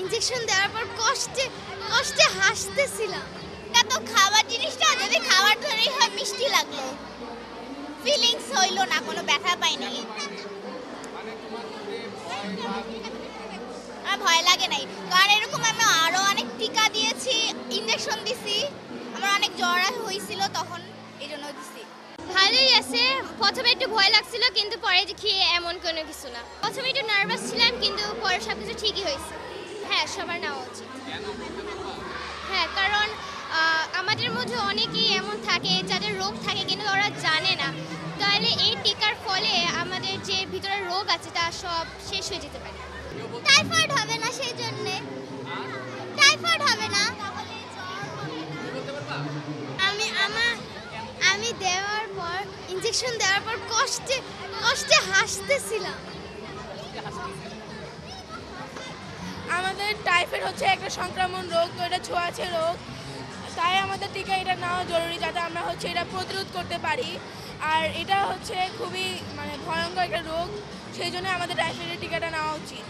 Injection দেওয়ার পর কষ্টে কষ্টে হাসতেছিলাম। এটা তো খাবার জিনিসটা যদি খাবার ধরেই হয় মিষ্টি লাগলো, ফিলিংস হইলো না, কোনো ব্যথা পাইনি। আমার ভয় লাগে নাই, কারণ এরকম আমি আরো অনেক টিকা দিয়েছি, ইনজেকশন দিছি, আমার অনেক জ্বর হয়েছিল তখন, এই জন্য দিছি। ভালোই আছে, প্রথমে একটু ভয় লাগছিল কিন্তু পরে খেয়ে এমন কোনো কিছু না। প্রথমে একটু নার্ভাস ছিলাম কিন্তু পরে সব কিছু ঠিকই হয়েছে। হ্যাঁ, সবার নেওয়া উচিত। হ্যাঁ, কারণ আমাদের মধ্যে অনেকেই এমন থাকে যাদের রোগ থাকে কিন্তু ওরা জানে না, তাহলে এই টিকার ফলে আমাদের যে ভিতরের রোগ আছে তা সব শেষ হয়ে যেতে পারে। টাইফয়েড হবে না, সেই জন্যে টাইফয়েড হবে না। আমি দেওয়ার পর ইনজেকশন দেওয়ার পর কষ্টে কষ্টে হাসতেছিলাম। আমাদের টাইফয়েড হচ্ছে একটা সংক্রমণ রোগ, তো এটা ছোঁয়াচে রোগ, তাই আমাদের টিকা এটা নেওয়া জরুরি যাতে আমরা এটা প্রতিরোধ করতে পারি। আর এটা খুবই ভয়ঙ্কর একটা রোগ, সেই জন্য আমাদের টাইফয়েডের টিকাটা নেওয়া উচিত।